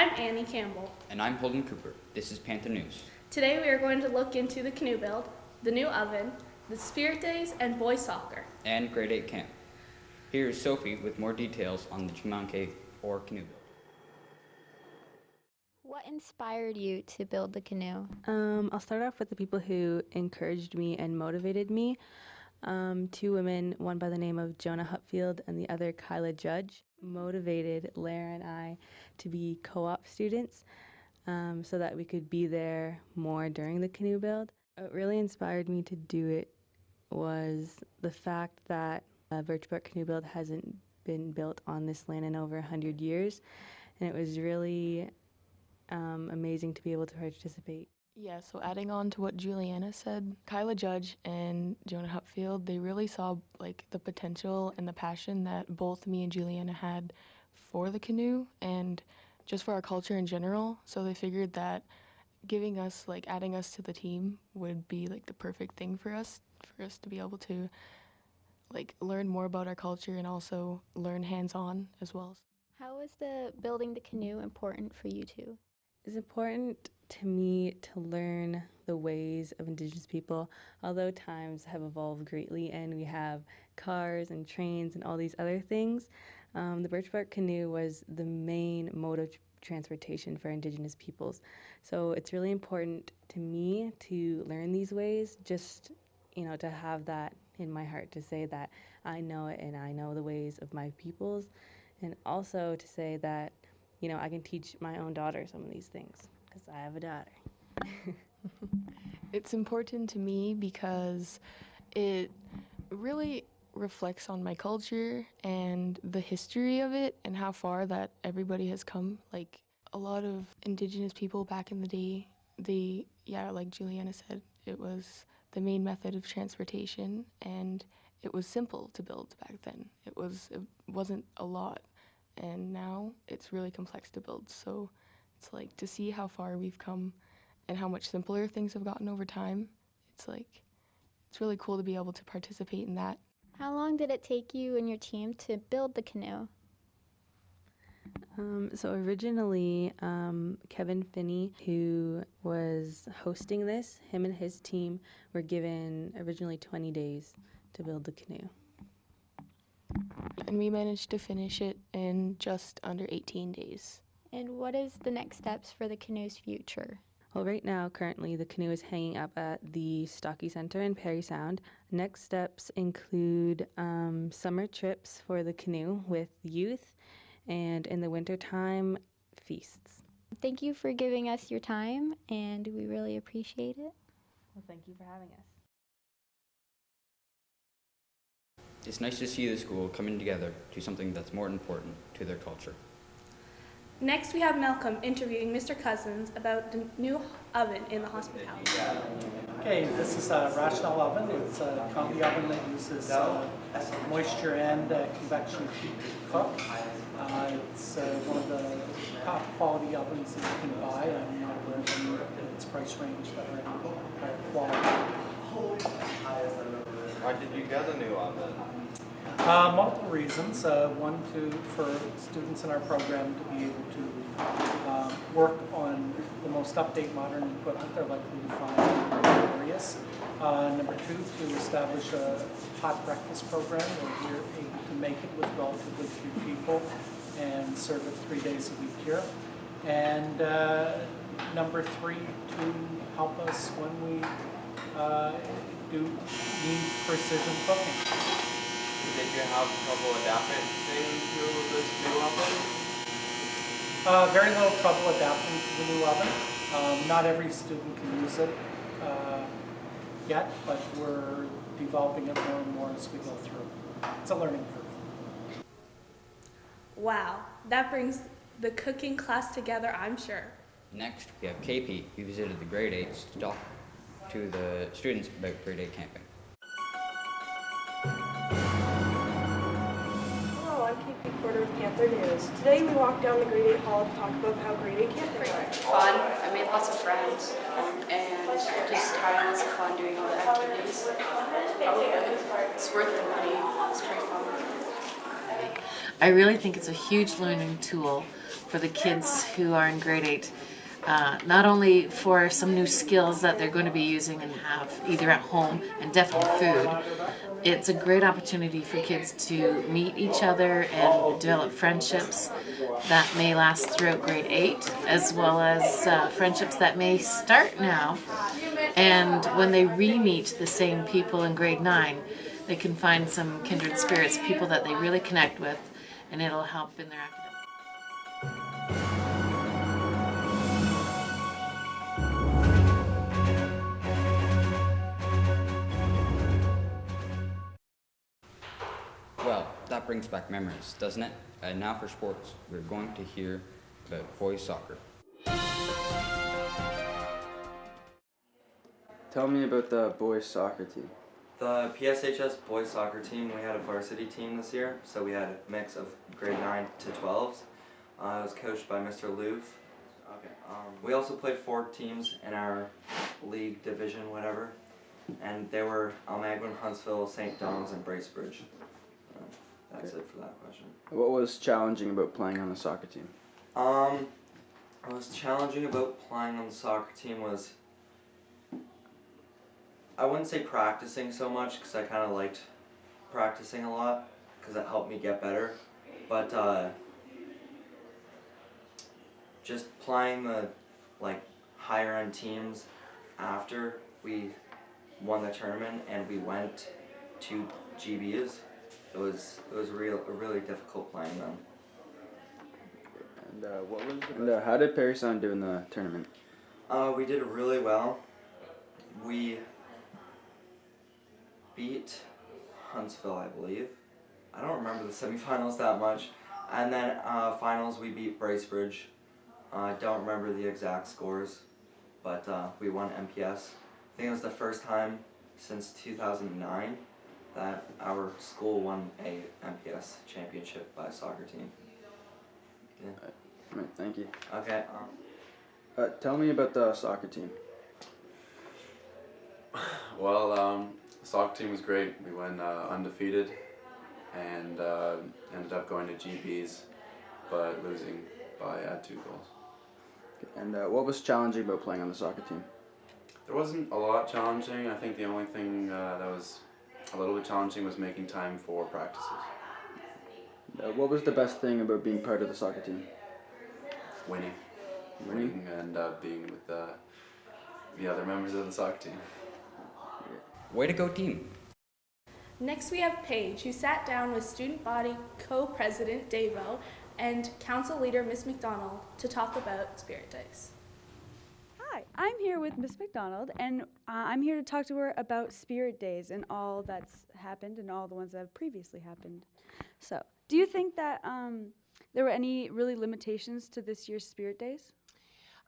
I'm Annie Campbell. And I'm Holden Cooper. This is Panther News. Today we are going to look into the Canoe Build, the new oven, the Spirit Days, and boys soccer. And grade 8 camp. Here is Sophie with more details on the Jumanke or Canoe Build. What inspired you to build the canoe? I'll start off with the people who encouraged me and motivated me. Two women, one by the name of Jonah Hupfield and the other Kyla Judge, motivated Lara and I to be co-op students so that we could be there more during the canoe build. What really inspired me to do it was the fact that Birchbrook Canoe Build hasn't been built on this land in over 100 years, and it was really amazing to be able to participate. Yeah, so adding on to what Juliana said, Kyla Judge and Jonah Hupfield, they really saw like the potential and the passion that both me and Juliana had for the canoe and just for our culture in general. So they figured that giving us, like adding us to the team would be like the perfect thing for us to be able to like learn more about our culture and also learn hands-on as well. How was the building the canoe important for you two? It's important to me to learn the ways of Indigenous people, although times have evolved greatly and we have cars and trains and all these other things. The birch bark canoe was the main mode of transportation for Indigenous peoples. So it's really important to me to learn these ways, just, to have that in my heart, to say that I know it and I know the ways of my peoples, and also to say that I can teach my own daughter some of these things because I have a daughter. It's important to me because it really reflects on my culture and the history of it and how far that everybody has come. Like a lot of Indigenous people back in the day, like Juliana said, it was the main method of transportation and it was simple to build back then. It wasn't a lot. And now it's really complex to build. So it's like to see how far we've come and how much simpler things have gotten over time. It's really cool to be able to participate in that. How long did it take you and your team to build the canoe? So originally, Kevin Finney, who was hosting this, him and his team were given originally 20 days to build the canoe. And we managed to finish it in just under 18 days. And what is the next steps for the canoe's future? Well, right now, currently, the canoe is hanging up at the Stocky Center in Parry Sound. Next steps include summer trips for the canoe with youth, and in the wintertime, feasts. Thank you for giving us your time, and we really appreciate it. Well, thank you for having us. It's nice to see the school coming together to something that's more important to their culture. Next we have Malcolm interviewing Mr. Cousins about the new oven in the hospitality. Okay, this is a rational oven. It's a combi oven that uses moisture and convection heat to cook. It's one of the top quality ovens that you can buy. I'm not aware of any in its price range that are higher quality. Why did you get a new oven? Multiple reasons. One, for students in our program to be able to work on the most up-to-date modern equipment they're likely to find in their areas. Number two, to establish a hot breakfast program where we're able to make it with relatively few people and serve it 3 days a week here. And number three, to help us when we do need precision cooking. Did you have trouble adapting to this new oven? Very little trouble adapting to the new oven. Not every student can use it yet, but we're developing it more and more as we go through. It's a learning curve. Wow, that brings the cooking class together, I'm sure. Next, we have KP, who visited the grade 8s to talk to the students about grade 8 camping. I'm KP Porter with Panther News. Today we walked down the grade 8 hall to talk about how grade 8 camping went. Fun. I made lots of friends and just having lots of fun doing all the activities. Probably it's worth the money. It's pretty fun. I really think it's a huge learning tool for the kids who are in grade 8. Not only for some new skills that they're going to be using and have either at home and definitely food, it's a great opportunity for kids to meet each other and develop friendships that may last throughout grade 8, as well as friendships that may start now. And when they re-meet the same people in grade 9, they can find some kindred spirits, people that they really connect with, and it'll help in their academics. Well, that brings back memories, doesn't it? And now for sports, we're going to hear about boys soccer. Tell me about the boys soccer team. The PSHS boys soccer team, we had a varsity team this year, so we had a mix of grade 9 to 12s. It was coached by Mr. Louv. Okay. We also played 4 teams in our league division, whatever, and they were Almaguin, Huntsville, St. Dom's, and Bracebridge. That's it for that question. What was challenging about playing on the soccer team? What was challenging about playing on the soccer team was, I wouldn't say practicing so much, because I kind of liked practicing a lot, because it helped me get better, but just playing the higher end teams after we won the tournament and we went to GBs. It was a really difficult playing them. And how did Perry Sound do in the tournament? We did really well. We beat Huntsville, I believe. I don't remember the semifinals that much. And then finals, we beat Bracebridge. I don't remember the exact scores, but we won MPS. I think it was the first time since 2009 that our school won a MPS championship by a soccer team. Yeah. Right, thank you. Okay. Tell me about the soccer team. Well, the soccer team was great. We went undefeated and ended up going to GBs, but losing by 2 goals. And what was challenging about playing on the soccer team? There wasn't a lot challenging. I think the only thing that was a little bit challenging was making time for practices. What was the best thing about being part of the soccer team? Winning and being with the other members of the soccer team. Way to go, team. Next we have Paige, who sat down with student body co-president Davo and council leader Ms. McDonald to talk about Spirit Days. Hi, I'm here with Miss McDonald, and I'm here to talk to her about Spirit Days and all that's happened and all the ones that have previously happened. So, do you think that there were any really limitations to this year's Spirit Days?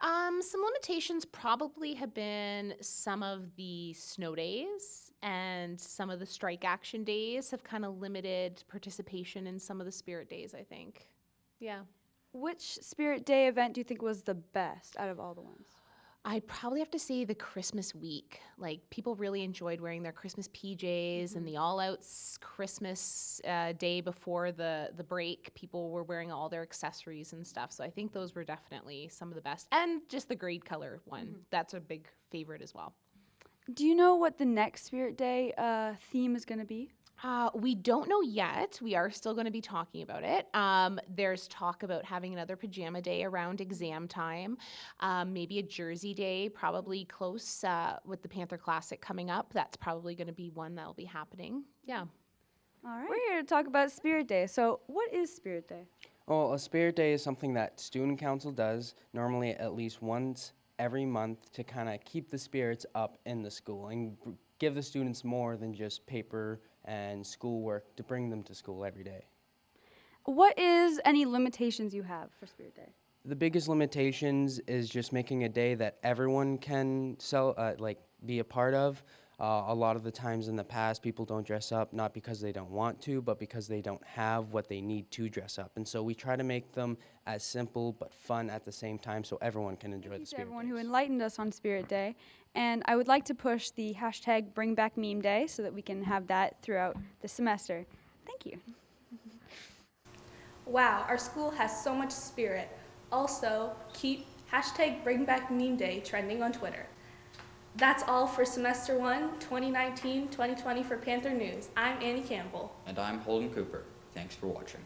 Some limitations probably have been some of the snow days and some of the strike action days have kind of limited participation in some of the Spirit Days, I think. Yeah. Which Spirit Day event do you think was the best out of all the ones? I'd probably have to say the Christmas week. Like, people really enjoyed wearing their Christmas PJs and the all-outs Christmas day before the break. People were wearing all their accessories and stuff. So I think those were definitely some of the best. And just the grade color one. That's a big favorite as well. Do you know what the next Spirit Day theme is going to be? We don't know yet. We are still going to be talking about it. There's talk about having another pajama day around exam time, maybe a jersey day, probably close with the Panther Classic coming up. That's probably going to be one that will be happening. Yeah. All right. We're here to talk about Spirit Day. So what is Spirit Day? Well, a Spirit Day is something that Student Council does normally at least once every month to kind of keep the spirits up in the school and give the students more than just paper and schoolwork to bring them to school every day. What is any limitations you have for Spirit Day? The biggest limitations is just making a day that everyone can be a part of. A lot of the times in the past, people don't dress up, not because they don't want to, but because they don't have what they need to dress up. And so we try to make them as simple but fun at the same time so everyone can enjoy the Spirit everyone Days. who enlightened us on Spirit Day. And I would like to push the hashtag #BringBackMemeDay so that we can have that throughout the semester. Thank you. Wow, our school has so much spirit. Also, keep hashtag #BringBackMemeDay trending on Twitter. That's all for Semester 1, 2019-2020 for Panther News. I'm Annie Campbell. And I'm Holden Cooper. Thanks for watching.